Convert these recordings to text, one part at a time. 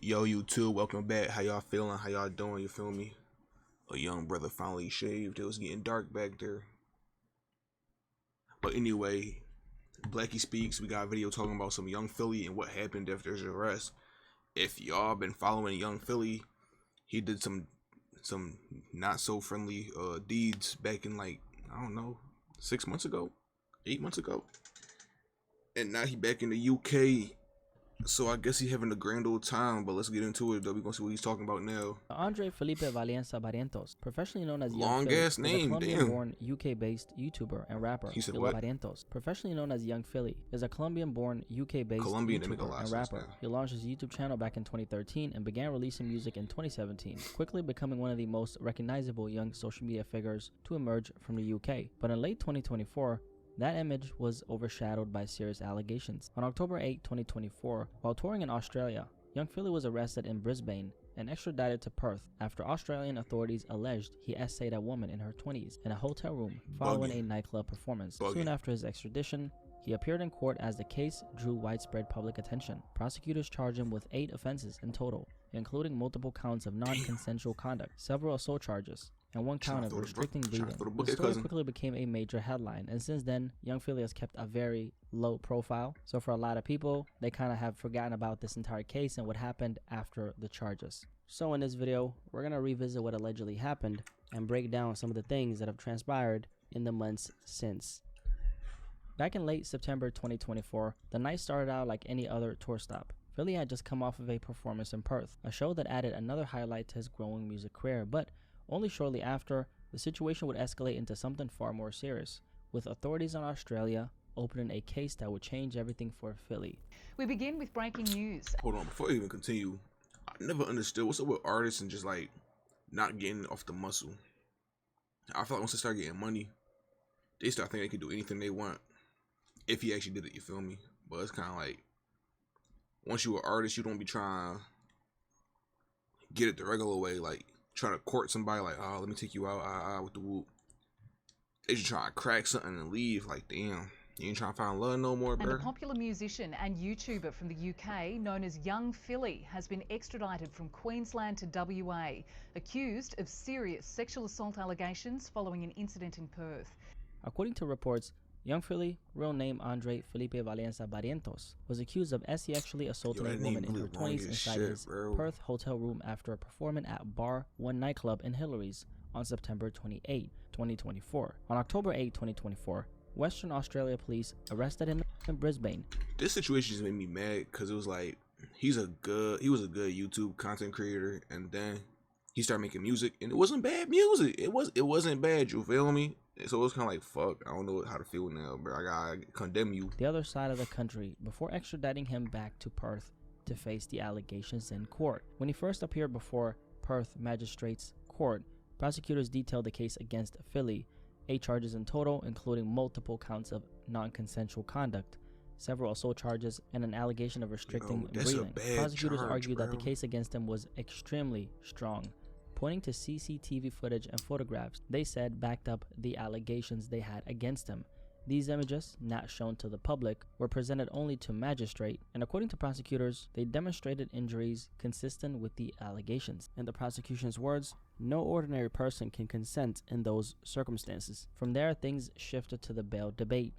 Yo, YouTube, welcome back. How y'all feeling? How y'all doing? You feel me? A young brother finally shaved. It was getting dark back there. But anyway, Blackie Speaks. We got a video talking about some Young Philly and what happened after his arrest. If y'all been following Young Philly, he did some not so friendly deeds back in, like, I don't know, 6 months ago, 8 months ago. And now he back in the UK. So I guess he having a grand old time, but let's get into it though. We're gonna see what he's talking about now. Andre Felipe Valencia Barrientos, professionally known as Young Long Philly, ass name, is a damn. Colombian-born UK-based YouTuber and rapper. He said what? Barrientos, professionally known as Young Philly, is a Colombian-born UK-based YouTuber and rapper. He launched his YouTube channel back in 2013 and began releasing music in 2017, quickly becoming one of the most recognizable young social media figures to emerge from the UK. But in late 2024, that image was overshadowed by serious allegations. On October 8, 2024, while touring in Australia, Young Philly was arrested in Brisbane and extradited to Perth after Australian authorities alleged he essayed a woman in her 20s in a hotel room following a nightclub performance. Soon after his extradition, he appeared in court as the case drew widespread public attention. Prosecutors charged him with 8 offenses in total, including multiple counts of non-consensual conduct, several assault charges, and 1 count of restricting breathing. The story quickly became a major headline, and since then, Young Philly has kept a very low profile. So for a lot of people, they kind of have forgotten about this entire case and what happened after the charges. So in this video, we're going to revisit what allegedly happened and break down some of the things that have transpired in the months since. Back in late September 2024, the night started out like any other tour stop. Philly had just come off of a performance in Perth, a show that added another highlight to his growing music career, but only shortly after, the situation would escalate into something far more serious, with authorities in Australia opening a case that would change everything for Philly. We begin with breaking news. Hold on, before I even continue, I never understood what's up with artists and just like not getting off the muscle. I feel like once they start getting money, they start thinking they can do anything they want. If he actually did it, you feel me? But it's kind of like, once you're an artist, you don't be trying to get it the regular way, like trying to court somebody, like, oh, let me take you out, with the whoop. They just trying to crack something and leave, like, damn, you ain't trying to find love no more, bro. And a popular musician and YouTuber from the UK known as Young Philly has been extradited from Queensland to WA, accused of serious sexual assault allegations following an incident in Perth. According to reports, Young Philly, real name Andre Felipe Valencia Barrientos, was accused of sexually assaulting a woman in her 20s inside his Perth hotel room after performing at Bar 1 nightclub in Hillary's on September 28, 2024. On October 8, 2024, Western Australia police arrested him in Brisbane. This situation just made me mad because it was like, he was a good YouTube content creator, and then he started making music, and it wasn't bad music. It wasn't bad, you feel me? So it was kind of like, fuck, I don't know how to feel now, but I gotta condemn you. The other side of the country before extraditing him back to Perth to face the allegations in court. When he first appeared before Perth Magistrates Court, prosecutors detailed the case against Philly, 8 charges in total, including multiple counts of non-consensual conduct, several assault charges, and an allegation of restricting breathing. Prosecutors argued that the case against him was extremely strong, pointing to CCTV footage and photographs they said backed up the allegations they had against him. These images, not shown to the public, were presented only to magistrate, and according to prosecutors, they demonstrated injuries consistent with the allegations. In the prosecution's words, no ordinary person can consent in those circumstances. From there, things shifted to the bail debate.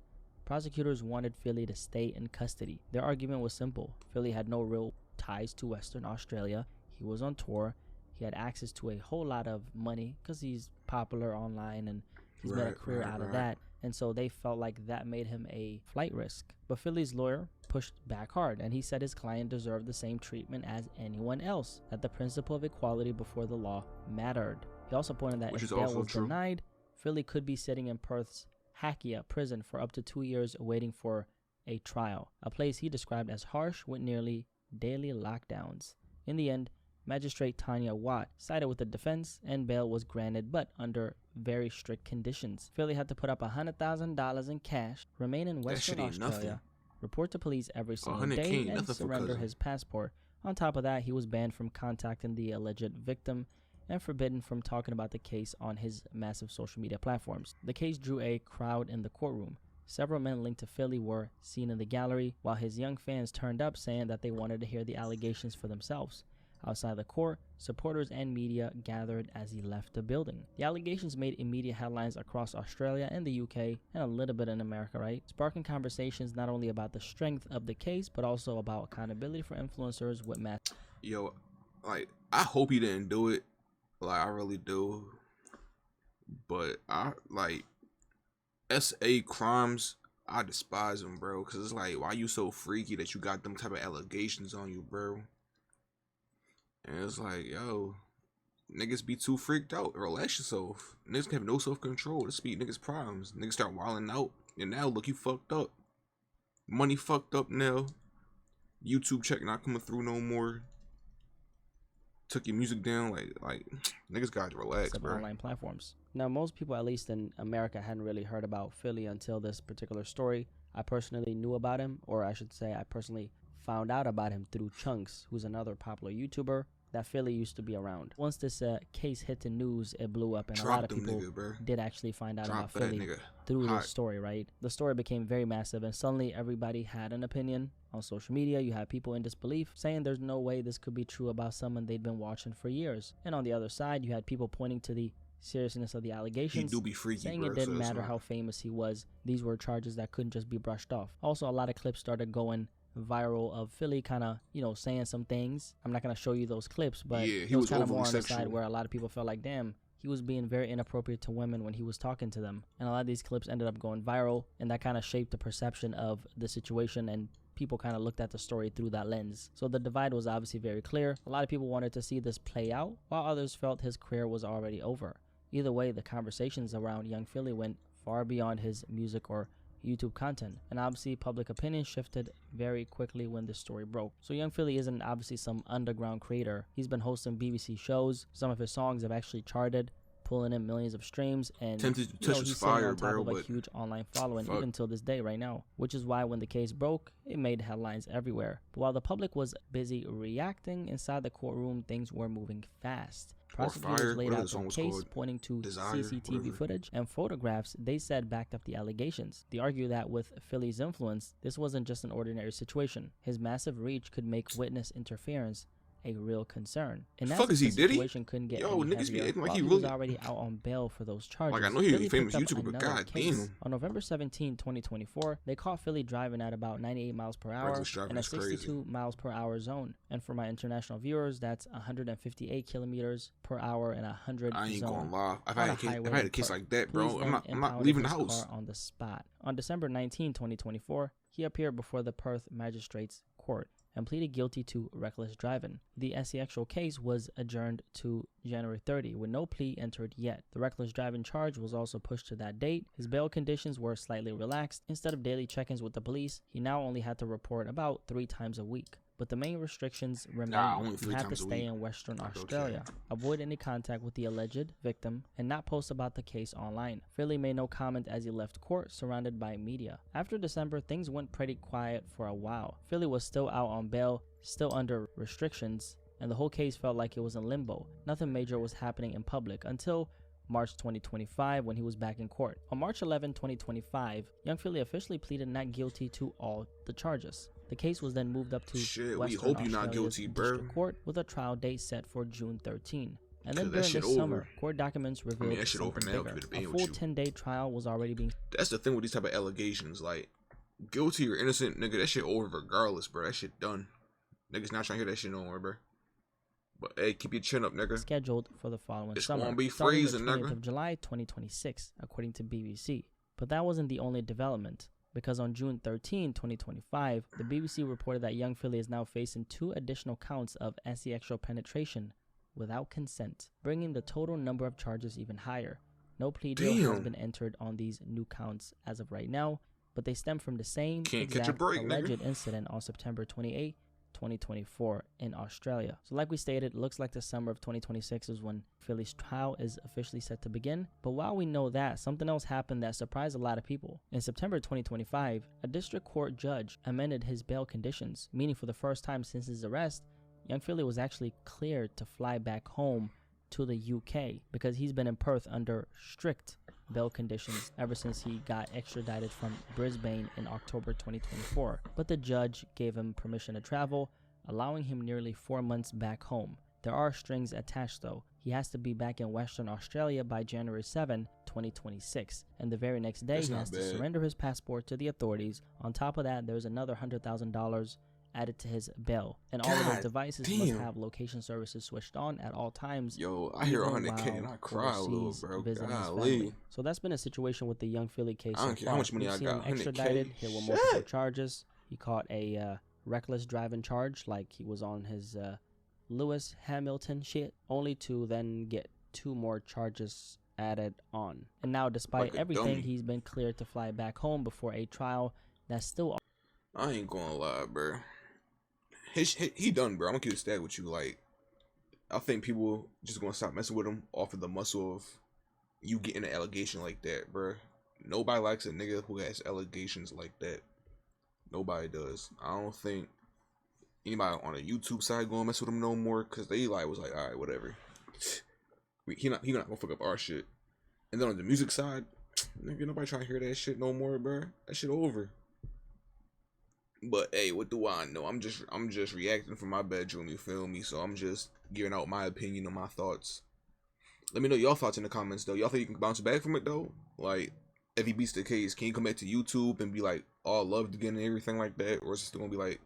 Prosecutors wanted Philly to stay in custody. Their argument was simple. Philly had no real ties to Western Australia. He was on tour. He had access to a whole lot of money because he's popular online and he's made a career out of that. And so they felt like that made him a flight risk. But Philly's lawyer pushed back hard, and he said his client deserved the same treatment as anyone else, that the principle of equality before the law mattered. He also pointed that if bail was denied, Philly could be sitting in Perth's Hakia prison for up to 2 years waiting for a trial, a place he described as harsh with nearly daily lockdowns. In the end, Magistrate Tanya Watt sided with the defense and bail was granted, but under very strict conditions. Philly had to put up $100,000 in cash, remain in Western Australia, report to police every single day, and surrender his passport. On top of that, he was banned from contacting the alleged victim and forbidden from talking about the case on his massive social media platforms. The case drew a crowd in the courtroom. Several men linked to Philly were seen in the gallery, while his young fans turned up saying that they wanted to hear the allegations for themselves. Outside the court, supporters and media gathered as he left the building. The allegations made immediate headlines across Australia and the UK, and a little bit in America, right? Sparking conversations not only about the strength of the case, but also about accountability for influencers with mass. Yo, like, I hope he didn't do it. Like, I really do. But I, like, SA crimes, I despise them, bro. Because it's like, why you so freaky that you got them type of allegations on you, bro? And it's like, yo, niggas be too freaked out. Relax yourself. Niggas can have no self-control. This be niggas' problems. Niggas start wilding out. And now, look, you fucked up. Money fucked up now. YouTube check not coming through no more. Took your music down. Like niggas got to relax, bro. Online platforms. Now, most people, at least in America, hadn't really heard about Philly until this particular story. I personally knew about him, or I should say I personally found out about him through Chunks, who's another popular YouTuber that Philly used to be around. Once this case hit the news, it blew up, and a lot of people did actually find out about Philly through this story, right? The story became very massive, and suddenly everybody had an opinion. On social media, you had people in disbelief saying there's no way this could be true about someone they'd been watching for years. And on the other side, you had people pointing to the seriousness of the allegations, he do be freaky, saying bro, it didn't matter how famous he was. These were charges that couldn't just be brushed off. Also, a lot of clips started going viral of Philly kind of, saying some things. I'm not going to show you those clips, but yeah, he was kind of more on the side where a lot of people felt like, damn, he was being very inappropriate to women when he was talking to them. And a lot of these clips ended up going viral, and that kind of shaped the perception of the situation, and people kind of looked at the story through that lens. So the divide was obviously very clear. A lot of people wanted to see this play out, while others felt his career was already over. Either way, the conversations around young Philly went far beyond his music or YouTube content, and obviously public opinion shifted very quickly when this story broke. So young Philly isn't obviously some underground creator. He's been hosting BBC shows. Some of his songs have actually charted, pulling in millions of streams, and he's sitting on top of a huge online following even till this day right now, which is why when the case broke, it made headlines everywhere. But while the public was busy reacting, inside the courtroom things were moving fast. Prosecutors laid out the case, pointing to CCTV footage and photographs they said backed up the allegations. They argue that with Philly's influence, this wasn't just an ordinary situation. His massive reach could make witness interference a real concern. And that's the situation couldn't get any heavier. While he was already out on bail for those charges. Like, I know he's a famous YouTuber, but god damn. On November 17, 2024, they caught Philly driving at about 98 miles per hour in a 62 miles per hour zone. And for my international viewers, that's 158 kilometers per hour in a 100 zone. I ain't gonna lie. I've had a case like that, bro. I'm not leaving the house. On the spot. On December 19, 2024, he appeared before the Perth Magistrates Court and pleaded guilty to reckless driving. The actual case was adjourned to January 30, with no plea entered yet. The reckless driving charge was also pushed to that date. His bail conditions were slightly relaxed. Instead of daily check-ins with the police, he now only had to report about 3 times a week. But the main restrictions remained. He had to stay in Western Australia, avoid any contact with the alleged victim, and not post about the case online. Philly made no comment as he left court, surrounded by media. After December, things went pretty quiet for a while. Philly was still out on bail, still under restrictions, and the whole case felt like it was in limbo. Nothing major was happening in public until March 2025 when he was back in court. On March 11, 2025, young Philly officially pleaded not guilty to all the charges. The case was then moved up to Western Australia's District Court with a trial date set for June 13. And then during this summer, court documents revealed something bigger. A full 10-day trial was already being... That's the thing with these type of allegations. Like, guilty or innocent, nigga, that shit over regardless, bro. That shit done. Niggas not trying to hear that shit no more, bro. But hey, keep your chin up, nigga. Scheduled for the following summer. It's gonna be freezing, nigga. 20th of July 2026, according to BBC. But that wasn't the only development, because on June 13, 2025, the BBC reported that young Philly is now facing 2 additional counts of sexual penetration without consent, bringing the total number of charges even higher. No plea deal has been entered on these new counts as of right now, but they stem from the same exact alleged incident on September 28, 2024 in Australia. So like we stated, it looks like the summer of 2026 is when Philly's trial is officially set to begin. But while we know that, something else happened that surprised a lot of people. In September 2025, a district court judge amended his bail conditions, meaning for the first time since his arrest, young Philly was actually cleared to fly back home to the UK because he's been in Perth under strict bail conditions ever since he got extradited from Brisbane in October 2024. But the judge gave him permission to travel, allowing him nearly 4 months back home. There are strings attached though. He has to be back in Western Australia by January 7, 2026, and the very next day That's he not has to bad. surrender his passport to the authorities. On top of that, there's another $100,000 added to his bail, and all of his God devices must damn. have location services switched on at all times. Yo, I hear even 100K and while I cry a little, overseas bro. visiting his Golly. family. So that's been a situation with the young Philly case I so don't care far. how much money We've I seen got, him 100K? extradited, hit with multiple charges. He caught a reckless driving charge, like he was on his Lewis Hamilton shit, only to then get 2 more charges added on. And now, despite Like a everything, dummy. he's been cleared to fly back home before a trial that's still. I ain't gonna lie, bro. He done, bro. I'm gonna keep it stacked with you. Like, I think people just gonna stop messing with him off of the muscle of you getting an allegation like that, bro. Nobody likes a nigga who has allegations like that. Nobody does. I don't think anybody on the YouTube side gonna mess with him no more, cause they like was like, all right, whatever. He not gonna fuck up our shit. And then on the music side, nigga, nobody trying to hear that shit no more, bro. That shit over. But hey, what do I know? I'm just reacting from my bedroom, you feel me? So I'm just giving out my opinion and my thoughts. Let me know your thoughts in the comments though. Y'all think you can bounce back from it though? Like, if he beats the case, can you come back to YouTube and be like all loved again and everything like that? Or is it still gonna be like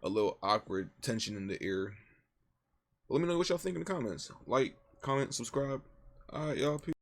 a little awkward tension in the air? Let me know what y'all think in the comments. Like, comment, subscribe. Alright, y'all. Peace.